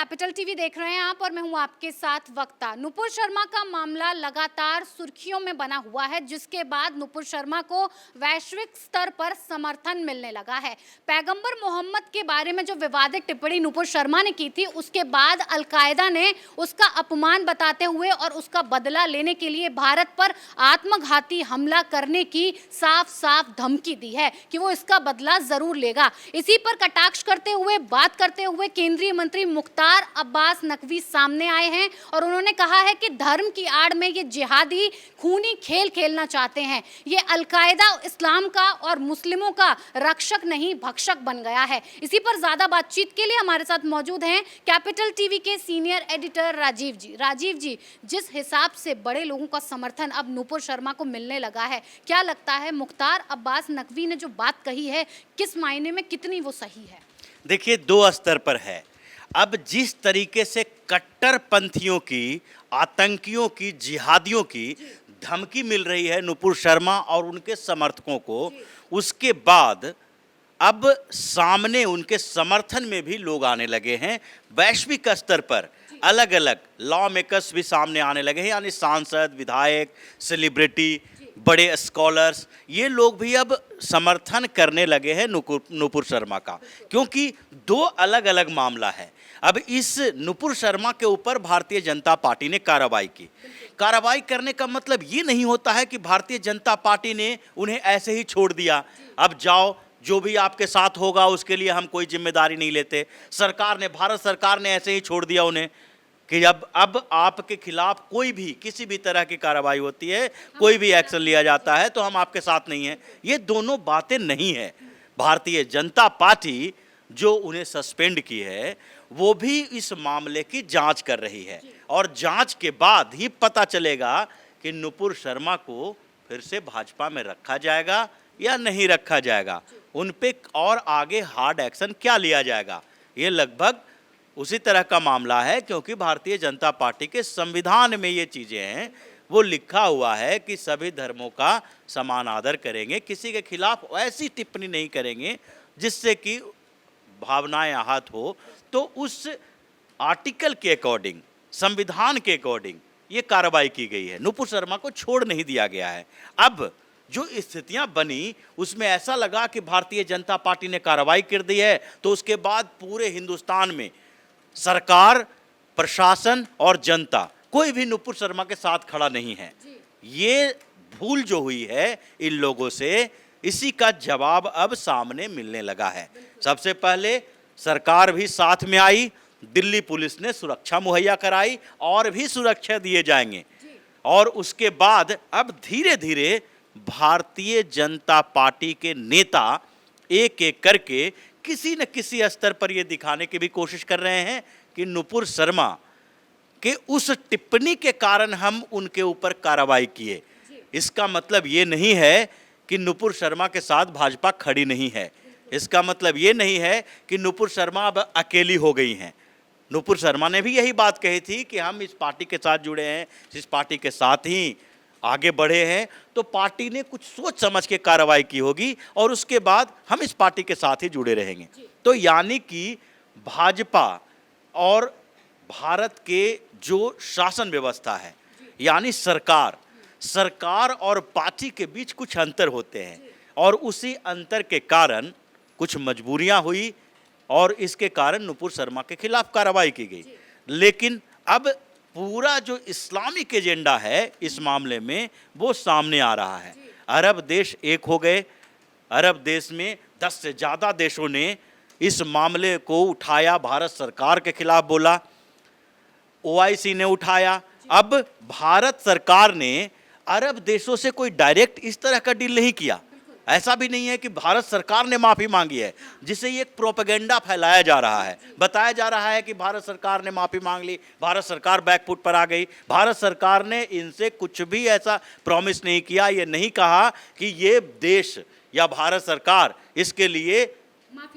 Capital TV देख रहे हैं आप और मैं हूं आपके साथ वक्ता। नुपुर शर्मा का मामला लगातार सुर्खियों में बना हुआ है, जिसके बाद नुपुर शर्मा को वैश्विक स्तर पर समर्थन मिलने लगा है। पैगंबर मोहम्मद के बारे में जो विवादित टिप्पणी नुपुर शर्मा ने की थी, उसके बाद अलकायदा ने उसका अपमान बताते हुए और उसका बदला लेने के लिए भारत पर आत्मघाती हमला करने की साफ साफ धमकी दी है कि वो इसका बदला जरूर लेगा। इसी पर कटाक्ष करते हुए, बात करते हुए केंद्रीय मंत्री मुख्तार अब्बास नकवी सामने आए हैं और उन्होंने कहा है कि धर्म की आड़ में ये जिहादी खूनी खेल खेलना चाहते हैं। ये अलकायदा इस्लाम का और मुस्लिमों का रक्षक नहीं भक्षक बन गया है। इसी पर ज्यादा बातचीत के लिए हमारे साथ मौजूद हैं कैपिटल टीवी के सीनियर एडिटर राजीव जी। राजीव जी, जिस हिसाब से बड़े लोगों का समर्थन अब नुपुर शर्मा को मिलने लगा है, क्या लगता है मुख्तार अब्बास नकवी ने जो बात कही है, किस मायने में कितनी वो सही है? देखिए, दो स्तर पर है। अब जिस तरीके से कट्टरपंथियों की, आतंकियों की, जिहादियों की धमकी मिल रही है नुपुर शर्मा और उनके समर्थकों को, उसके बाद अब सामने उनके समर्थन में भी लोग आने लगे हैं। वैश्विक स्तर पर अलग अलग लॉ मेकर्स भी सामने आने लगे हैं, यानी सांसद, विधायक, सेलिब्रिटी, बड़े स्कॉलर्स, ये लोग भी अब समर्थन करने लगे हैं नुपुर शर्मा का, क्योंकि दो अलग अलग मामला है। अब इस नुपुर शर्मा के ऊपर भारतीय जनता पार्टी ने कार्रवाई की। कार्रवाई करने का मतलब ये नहीं होता है कि भारतीय जनता पार्टी ने उन्हें ऐसे ही छोड़ दिया, अब जाओ जो भी आपके साथ होगा उसके लिए हम कोई जिम्मेदारी नहीं लेते। भारत सरकार ने ऐसे ही छोड़ दिया उन्हें कि अब आपके खिलाफ कोई भी किसी भी तरह की कार्रवाई होती है, कोई भी एक्शन लिया जाता है तो हम आपके साथ नहीं हैं। ये दोनों बातें नहीं है। भारतीय जनता पार्टी जो उन्हें सस्पेंड की है, वो भी इस मामले की जांच कर रही है और जांच के बाद ही पता चलेगा कि नुपुर शर्मा को फिर से भाजपा में रखा जाएगा या नहीं रखा जाएगा, उन पे और आगे हार्ड एक्शन क्या लिया जाएगा। ये लगभग उसी तरह का मामला है, क्योंकि भारतीय जनता पार्टी के संविधान में ये चीज़ें हैं, वो लिखा हुआ है कि सभी धर्मों का समान आदर करेंगे, किसी के खिलाफ ऐसी टिप्पणी नहीं करेंगे जिससे कि भावनाएं आहत हो। तो उस आर्टिकल के अकॉर्डिंग, संविधान के अकॉर्डिंग ये कार्रवाई की गई है, नुपुर शर्मा को छोड़ नहीं दिया गया है। अब जो स्थितियां बनी उसमें ऐसा लगा कि भारतीय जनता पार्टी ने कार्रवाई कर दी है, तो उसके बाद पूरे हिंदुस्तान में सरकार, प्रशासन और जनता कोई भी नुपुर शर्मा के साथ खड़ा नहीं है। ये भूल जो हुई है इन लोगों से, इसी का जवाब अब सामने मिलने लगा है। सबसे पहले सरकार भी साथ में आई, दिल्ली पुलिस ने सुरक्षा मुहैया कराई और भी सुरक्षा दिए जाएंगे, और उसके बाद अब धीरे धीरे भारतीय जनता पार्टी के नेता एक एक करके किसी न किसी स्तर पर यह दिखाने की भी कोशिश कर रहे हैं कि नुपुर शर्मा के उस टिप्पणी के कारण हम उनके ऊपर कार्रवाई किए। इसका मतलब ये नहीं है कि नुपुर शर्मा के साथ भाजपा खड़ी नहीं है। इसका मतलब ये नहीं है कि नुपुर शर्मा अब अकेली हो गई हैं। नुपुर शर्मा ने भी यही बात कही थी कि हम इस पार्टी के साथ जुड़े हैं, इस पार्टी के साथ ही आगे बढ़े हैं, तो पार्टी ने कुछ सोच समझ के कार्रवाई की होगी और उसके बाद हम इस पार्टी के साथ ही जुड़े रहेंगे। तो यानी कि भाजपा और भारत के जो शासन व्यवस्था है, यानी सरकार और पार्टी के बीच कुछ अंतर होते हैं, और उसी अंतर के कारण कुछ मजबूरियां हुई और इसके कारण नुपुर शर्मा के खिलाफ कार्रवाई की गई। लेकिन अब पूरा जो इस्लामिक एजेंडा है इस मामले में, वो सामने आ रहा है। अरब देश एक हो गए। अरब देश में 10 से ज़्यादा देशों ने इस मामले को उठाया, भारत सरकार के खिलाफ बोला, OIC ने उठाया। अब भारत सरकार ने अरब देशों से कोई डायरेक्ट इस तरह का डील नहीं किया। ऐसा भी नहीं है कि भारत सरकार ने माफ़ी मांगी है, जिससे ये एक प्रोपेगेंडा फैलाया जा रहा है। बताया जा रहा है कि भारत सरकार ने माफ़ी मांग ली, भारत सरकार बैकफुट पर आ गई। भारत सरकार ने इनसे कुछ भी ऐसा प्रॉमिस नहीं किया, ये नहीं कहा कि ये देश या भारत सरकार इसके लिए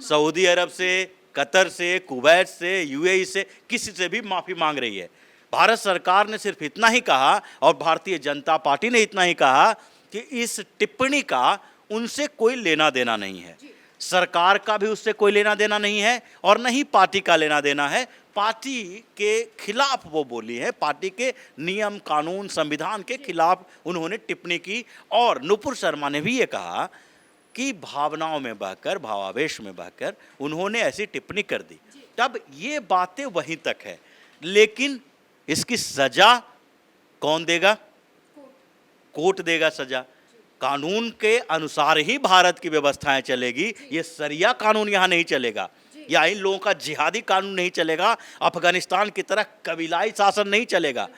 सऊदी अरब से, कतर से, कुवैत से, UAE से किसी से भी माफ़ी मांग रही है। भारत सरकार ने सिर्फ इतना ही कहा और भारतीय जनता पार्टी ने इतना ही कहा कि इस टिप्पणी का उनसे कोई लेना देना नहीं है। सरकार का भी उससे कोई लेना देना नहीं है और न ही पार्टी का लेना देना है। पार्टी के खिलाफ वो बोली है, पार्टी के नियम कानून संविधान के खिलाफ उन्होंने टिप्पणी की। और नुपुर शर्मा ने भी ये कहा कि भावनाओं में बहकर, भावावेश में बहकर उन्होंने ऐसी टिप्पणी कर दी। तब ये बातें वहीं तक है, लेकिन इसकी सजा कौन देगा? कोर्ट देगा सजा। कानून के अनुसार ही भारत की व्यवस्थाएं चलेगी। ये शरिया कानून यहाँ नहीं चलेगा, या इन लोगों का जिहादी कानून नहीं चलेगा। अफगानिस्तान की तरह कबीलाई शासन नहीं चलेगा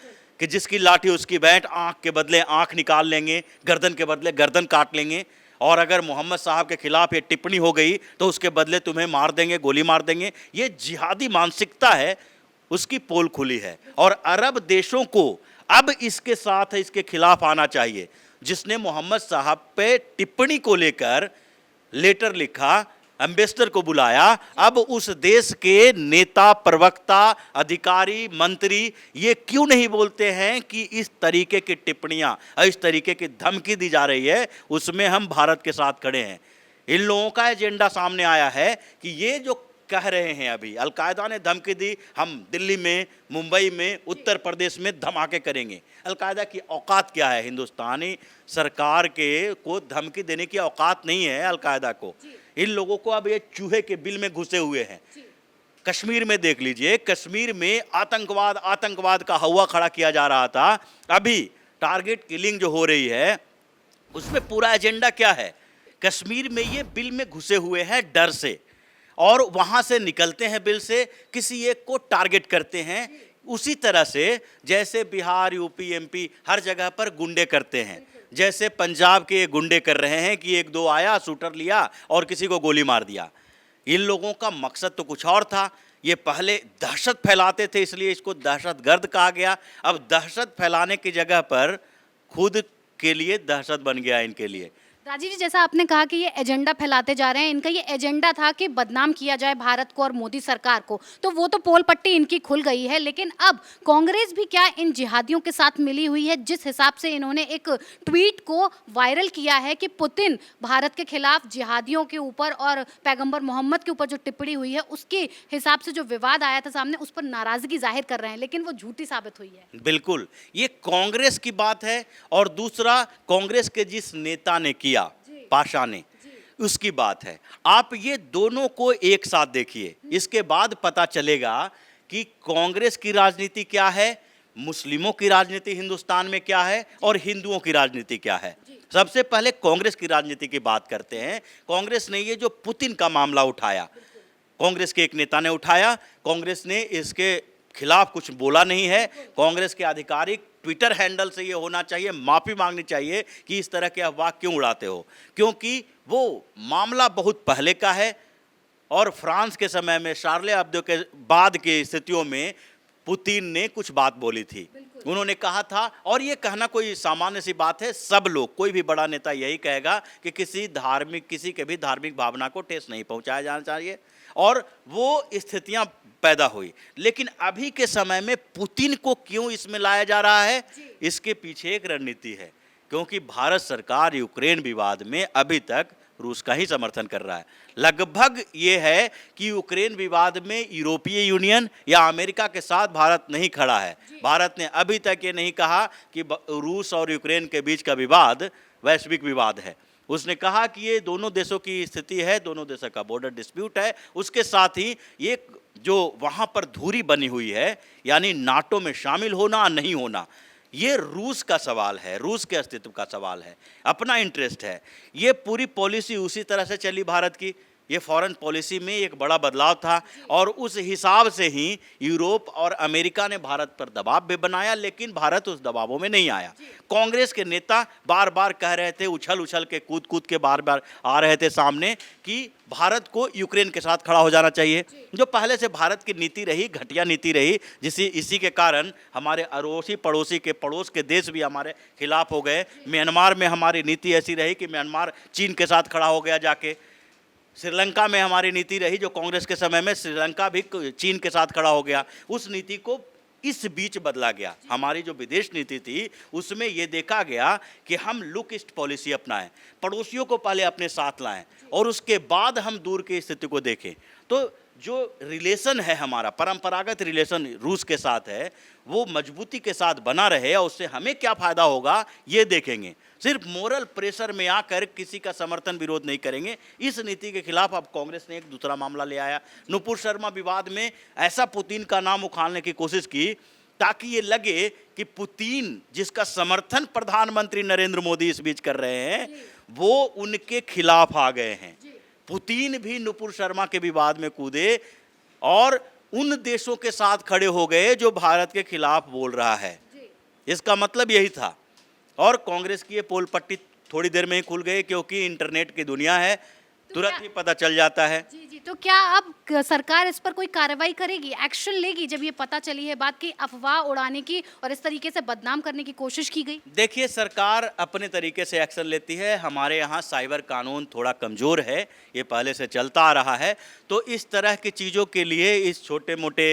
कि जिसकी लाठी उसकी बैठ, आंख के बदले आंख निकाल लेंगे, गर्दन के बदले गर्दन काट लेंगे। और अगर मोहम्मद साहब के खिलाफ ये टिप्पणी हो गई तो उसके बदले तुम्हें मार देंगे, गोली मार देंगे। ये जिहादी मानसिकता है, उसकी पोल खुली है। और अरब देशों को अब इसके साथ इसके खिलाफ आना चाहिए। जिसने मोहम्मद साहब पे टिप्पणी को लेकर लेटर लिखा, एम्बेसडर को बुलाया, अब उस देश के नेता, प्रवक्ता, अधिकारी, मंत्री ये क्यों नहीं बोलते हैं कि इस तरीके की टिप्पणियां, इस तरीके की धमकी दी जा रही है, उसमें हम भारत के साथ खड़े हैं। इन लोगों का एजेंडा सामने आया है कि ये जो कह रहे हैं, अभी अलकायदा ने धमकी दी, हम दिल्ली में, मुंबई में, उत्तर प्रदेश में धमाके करेंगे। अलकायदा की औकात क्या है? हिंदुस्तानी सरकार के को धमकी देने की औकात नहीं है अलकायदा को। इन लोगों को अब ये चूहे के बिल में घुसे हुए हैं। कश्मीर में देख लीजिए, कश्मीर में आतंकवाद का हवा खड़ा किया जा रहा था। अभी टारगेट किलिंग जो हो रही है, उसमें पूरा एजेंडा क्या है? कश्मीर में ये बिल में घुसे हुए हैं डर से, और वहां से निकलते हैं बिल से, किसी एक को टारगेट करते हैं। उसी तरह से जैसे बिहार, यूपी, एमपी हर जगह पर गुंडे करते हैं, जैसे पंजाब के गुंडे कर रहे हैं कि एक दो आया, शूटर लिया और किसी को गोली मार दिया। इन लोगों का मकसद तो कुछ और था। ये पहले दहशत फैलाते थे, इसलिए इसको दहशतगर्द कहा गया। अब दहशत फैलाने की जगह पर खुद के लिए दहशत बन गया इनके लिए। राजीव जी, जैसा आपने कहा कि ये एजेंडा फैलाते जा रहे हैं, इनका ये एजेंडा था कि बदनाम किया जाए भारत को और मोदी सरकार को, तो वो तो पोल पट्टी इनकी खुल गई है। लेकिन अब कांग्रेस भी क्या इन जिहादियों के साथ मिली हुई है? जिस हिसाब से इन्होंने एक ट्वीट को वायरल किया है कि पुतिन भारत के खिलाफ जिहादियों के ऊपर और पैगंबर मोहम्मद के ऊपर जो टिप्पणी हुई है, उसके हिसाब से जो विवाद आया था सामने, उस पर नाराजगी जाहिर कर रहे हैं, लेकिन वो झूठी साबित हुई है। बिल्कुल, ये कांग्रेस की बात है। और दूसरा, कांग्रेस के जिस नेता ने किया, पाशा ने, उसकी बात है। आप ये दोनों को एक साथ देखिए, इसके बाद पता चलेगा कि कांग्रेस की राजनीति क्या है, मुस्लिमों की राजनीति हिंदुस्तान में क्या है, और हिंदुओं की राजनीति क्या है। सबसे पहले कांग्रेस की राजनीति की बात करते हैं। कांग्रेस ने ये जो पुतिन का मामला उठाया, कांग्रेस के एक नेता ने उठाया, कांग्रेस ने इसके खिलाफ कुछ बोला नहीं है। कांग्रेस के आधिकारिक ट्विटर हैंडल से ये होना चाहिए, माफ़ी मांगनी चाहिए कि इस तरह के अफवाह क्यों उड़ाते हो, क्योंकि वो मामला बहुत पहले का है। और फ्रांस के समय में, शार्ले एब्दो के बाद की स्थितियों में पुतिन ने कुछ बात बोली थी। उन्होंने कहा था, और ये कहना कोई सामान्य सी बात है, सब लोग, कोई भी बड़ा नेता यही कहेगा कि किसी के भी धार्मिक भावना को ठेस नहीं पहुंचाया जाना चाहिए। और वो स्थितियां पैदा हुई। लेकिन अभी के समय में पुतिन को क्यों इसमें लाया जा रहा है? इसके पीछे एक रणनीति है, क्योंकि भारत सरकार यूक्रेन विवाद में अभी तक रूस का ही समर्थन कर रहा है। लगभग ये है कि यूक्रेन विवाद में यूरोपीय यूनियन या अमेरिका के साथ भारत नहीं खड़ा है। भारत ने अभी तक ये नहीं कहा कि रूस और यूक्रेन के बीच का विवाद वैश्विक विवाद है। उसने कहा कि ये दोनों देशों की स्थिति है, दोनों देशों का बॉर्डर डिस्प्यूट है। उसके साथ ही ये जो वहाँ पर धुरी बनी हुई है, यानी नाटो में शामिल होना और नहीं होना, ये रूस का सवाल है, रूस के अस्तित्व का सवाल है, अपना इंटरेस्ट है। ये पूरी पॉलिसी उसी तरह से चली भारत की। ये फॉरेन पॉलिसी में एक बड़ा बदलाव था, और उस हिसाब से ही यूरोप और अमेरिका ने भारत पर दबाव भी बनाया, लेकिन भारत उस दबावों में नहीं आया। कांग्रेस के नेता बार बार कह रहे थे, उछल उछल के, कूद कूद के बार बार आ रहे थे सामने कि भारत को यूक्रेन के साथ खड़ा हो जाना चाहिए, जो पहले से भारत की नीति रही, घटिया नीति रही, इसी के कारण हमारे अड़ोसी पड़ोसी के पड़ोस के देश भी हमारे खिलाफ हो गए। म्यांमार में हमारी नीति ऐसी रही कि म्यांमार चीन के साथ खड़ा हो गया जाके। श्रीलंका में हमारी नीति रही, जो कांग्रेस के समय में श्रीलंका भी चीन के साथ खड़ा हो गया। उस नीति को इस बीच बदला गया। हमारी जो विदेश नीति थी, उसमें ये देखा गया कि हम लुक ईस्ट पॉलिसी अपनाएं, पड़ोसियों को पहले अपने साथ लाएं और उसके बाद हम दूर की स्थिति को देखें। तो जो रिलेशन है हमारा परंपरागत रिलेशन रूस के साथ है वो मजबूती के साथ बना रहे और उससे हमें क्या फ़ायदा होगा ये देखेंगे। सिर्फ मोरल प्रेशर में आकर किसी का समर्थन विरोध नहीं करेंगे। इस नीति के खिलाफ अब कांग्रेस ने एक दूसरा मामला ले आया। नुपुर शर्मा विवाद में ऐसा पुतिन का नाम उखाड़ने की कोशिश की ताकि ये लगे कि पुतिन जिसका समर्थन प्रधानमंत्री नरेंद्र मोदी इस बीच कर रहे हैं वो उनके खिलाफ आ गए हैं। पुतिन भी नुपुर शर्मा के विवाद में कूदे और उन देशों के साथ खड़े हो गए जो भारत के खिलाफ बोल रहा है। इसका मतलब यही था। और कांग्रेस की ये पोल पट्टी थोड़ी देर में ही खुल गई क्योंकि इंटरनेट की दुनिया है, तुरंत ही पता चल जाता है। जी, तो क्या अब सरकार इस पर कोई कार्रवाई करेगी, एक्शन लेगी जब ये पता चली है बात की अफवाह उड़ाने की और इस तरीके से बदनाम करने की कोशिश की गई? देखिए, सरकार अपने तरीके से एक्शन लेती है। हमारे यहाँ साइबर कानून थोड़ा कमज़ोर है, ये पहले से चलता आ रहा है। तो इस तरह की चीज़ों के लिए इस छोटे मोटे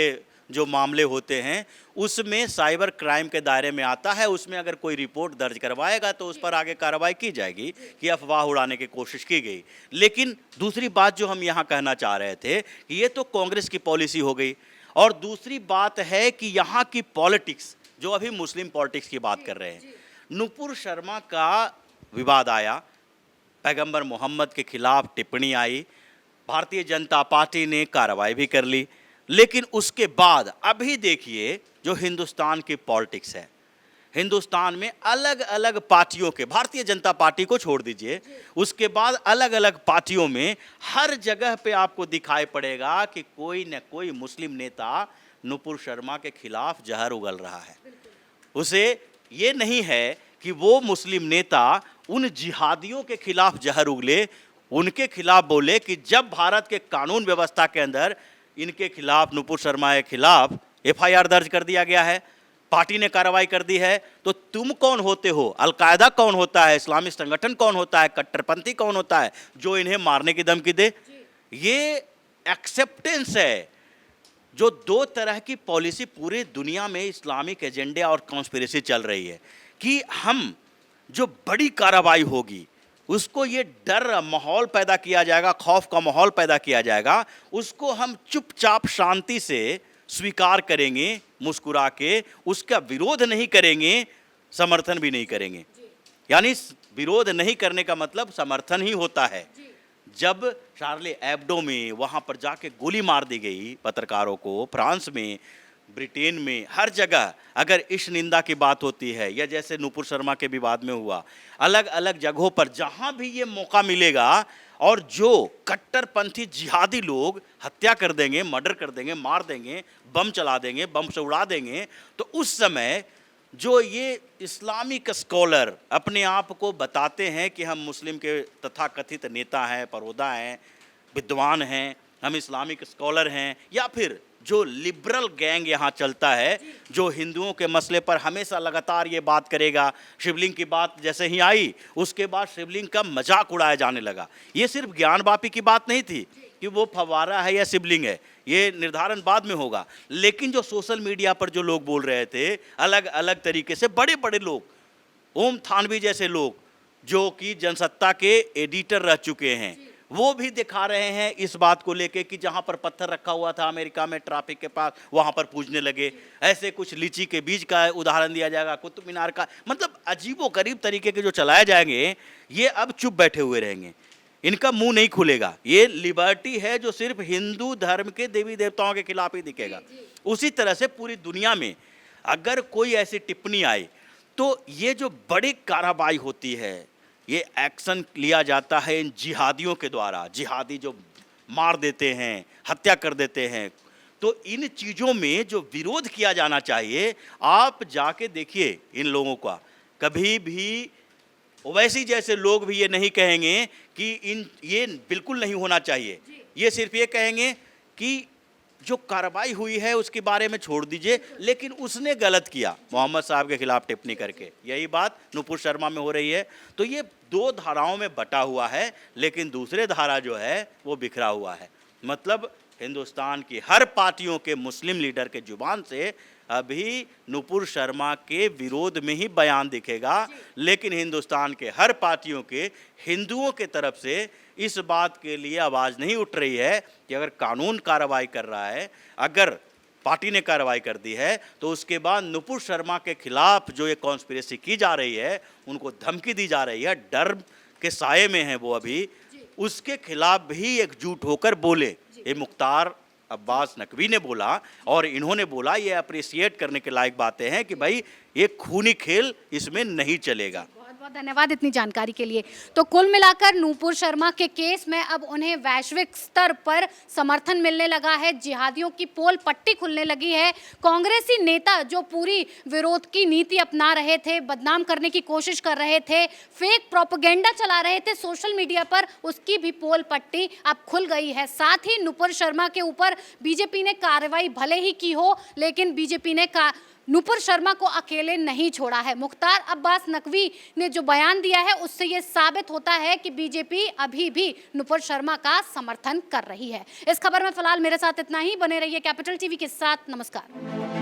जो मामले होते हैं उसमें साइबर क्राइम के दायरे में आता है। उसमें अगर कोई रिपोर्ट दर्ज करवाएगा तो उस पर आगे कार्रवाई की जाएगी कि अफवाह उड़ाने की कोशिश की गई। लेकिन दूसरी बात जो हम यहाँ कहना चाह रहे थे कि ये तो कांग्रेस की पॉलिसी हो गई और दूसरी बात है कि यहाँ की पॉलिटिक्स, जो अभी मुस्लिम पॉलिटिक्स की बात कर रहे हैं, नुपुर शर्मा का विवाद आया, पैगंबर मोहम्मद के खिलाफ टिप्पणी आई, भारतीय जनता पार्टी ने कार्रवाई भी कर ली। लेकिन उसके बाद अभी देखिए जो हिंदुस्तान की पॉलिटिक्स है, हिंदुस्तान में अलग अलग पार्टियों के, भारतीय जनता पार्टी को छोड़ दीजिए, उसके बाद अलग अलग पार्टियों में हर जगह पे आपको दिखाई पड़ेगा कि कोई न कोई मुस्लिम नेता नुपुर शर्मा के खिलाफ जहर उगल रहा है। उसे ये नहीं है कि वो मुस्लिम नेता उन जिहादियों के खिलाफ जहर उगले, उनके खिलाफ बोले कि जब भारत के कानून व्यवस्था के अंदर इनके खिलाफ, नुपुर शर्मा के खिलाफ एफआईआर दर्ज कर दिया गया है, पार्टी ने कार्रवाई कर दी है, तो तुम कौन होते हो? अलकायदा कौन होता है? इस्लामिक संगठन कौन होता है? कट्टरपंथी कौन होता है जो इन्हें मारने की धमकी दे? ये एक्सेप्टेंस है। जो दो तरह की पॉलिसी पूरी दुनिया में इस्लामिक एजेंडे और कॉन्स्पिरेसी चल रही है कि हम जो बड़ी कार्रवाई होगी उसको ये डर माहौल पैदा किया जाएगा, खौफ का माहौल पैदा किया जाएगा, उसको हम चुपचाप शांति से स्वीकार करेंगे, मुस्कुरा के, उसका विरोध नहीं करेंगे, समर्थन भी नहीं करेंगे। यानी विरोध नहीं करने का मतलब समर्थन ही होता है। जब शार्ले एब्डो में वहाँ पर जाके गोली मार दी गई पत्रकारों को, फ्रांस में, ब्रिटेन में, हर जगह अगर इस निंदा की बात होती है या जैसे नुपुर शर्मा के विवाद में हुआ, अलग अलग जगहों पर जहाँ भी ये मौका मिलेगा और जो कट्टरपंथी जिहादी लोग हत्या कर देंगे, मर्डर कर देंगे, मार देंगे, बम चला देंगे, बम से उड़ा देंगे, तो उस समय जो ये इस्लामिक स्कॉलर अपने आप को बताते हैं कि हम मुस्लिम के तथाकथित नेता हैं, परोदा हैं, विद्वान हैं, हम इस्लामिक स्कॉलर हैं, या फिर जो लिबरल गैंग यहाँ चलता है जो हिंदुओं के मसले पर हमेशा लगातार ये बात करेगा, शिवलिंग की बात जैसे ही आई उसके बाद शिवलिंग का मजाक उड़ाया जाने लगा। ये सिर्फ ज्ञानवापी की बात नहीं थी कि वो फव्वारा है या शिवलिंग है, ये निर्धारण बाद में होगा। लेकिन जो सोशल मीडिया पर जो लोग बोल रहे थे अलग अलग तरीके से, बड़े बड़े लोग, ओम थानवी जैसे लोग जो कि जनसत्ता के एडिटर रह चुके हैं, वो भी दिखा रहे हैं इस बात को लेके कि जहाँ पर पत्थर रखा हुआ था अमेरिका में ट्रैफिक के पास, वहाँ पर पूजने लगे। ऐसे कुछ लीची के बीज का उदाहरण दिया जाएगा, कुतुब मीनार का, मतलब अजीबोगरीब तरीके के जो चलाए जाएंगे, ये अब चुप बैठे हुए रहेंगे, इनका मुंह नहीं खुलेगा। ये लिबर्टी है जो सिर्फ हिंदू धर्म के देवी देवताओं के खिलाफ ही दिखेगा। उसी तरह से पूरी दुनिया में अगर कोई ऐसी टिप्पणी आई तो ये जो बड़ी कार्रवाई होती है, ये एक्शन लिया जाता है इन जिहादियों के द्वारा, जिहादी जो मार देते हैं, हत्या कर देते हैं। तो इन चीज़ों में जो विरोध किया जाना चाहिए, आप जाके देखिए इन लोगों का, कभी भी ओवैसी जैसे लोग भी ये नहीं कहेंगे कि ये बिल्कुल नहीं होना चाहिए। ये सिर्फ ये कहेंगे कि जो कार्रवाई हुई है उसके बारे में छोड़ दीजिए, लेकिन उसने गलत किया मोहम्मद साहब के खिलाफ टिप्पणी करके। यही बात नुपुर शर्मा में हो रही है। तो ये दो धाराओं में बटा हुआ है, लेकिन दूसरे धारा जो है वो बिखरा हुआ है। मतलब हिंदुस्तान की हर पार्टियों के मुस्लिम लीडर के जुबान से अभी नुपुर शर्मा के विरोध में ही बयान दिखेगा, लेकिन हिंदुस्तान के हर पार्टियों के हिंदुओं के तरफ से इस बात के लिए आवाज़ नहीं उठ रही है कि अगर कानून कार्रवाई कर रहा है, अगर पार्टी ने कार्रवाई कर दी है, तो उसके बाद नुपुर शर्मा के खिलाफ जो ये कॉन्स्पिरेसी की जा रही है, उनको धमकी दी जा रही है, डर के साये में है वो अभी, उसके खिलाफ भी एकजुट होकर बोले। ये मुख्तार अब्बास नकवी ने बोला और इन्होंने बोला, ये अप्रिशिएट करने के लायक बातें हैं कि भाई ये खूनी खेल इसमें नहीं चलेगा। बहुत बहुत धन्यवाद इतनी जानकारी के लिए। तो कुल मिलाकर नुपुर शर्मा के केस में अब उन्हें वैश्विक स्तर पर समर्थन मिलने लगा है, जिहादियों की पोल पट्टी खुलने लगी है। कांग्रेसी नेता जो पूरी विरोध की नीति अपना रहे थे, बदनाम करने की कोशिश कर रहे थे, फेक प्रोपेगेंडा चला रहे थे सोशल मीडिया पर, उसकी भी पोल पट्टी अब खुल गई है। साथ ही नुपुर शर्मा के ऊपर बीजेपी ने कार्रवाई भले ही की हो, लेकिन बीजेपी ने नुपुर शर्मा को अकेले नहीं छोड़ा है। मुख्तार अब्बास नकवी ने जो बयान दिया है उससे ये साबित होता है कि बीजेपी अभी भी नुपुर शर्मा का समर्थन कर रही है। इस खबर में फिलहाल मेरे साथ इतना ही। बने रहिए कैपिटल टीवी के साथ। नमस्कार।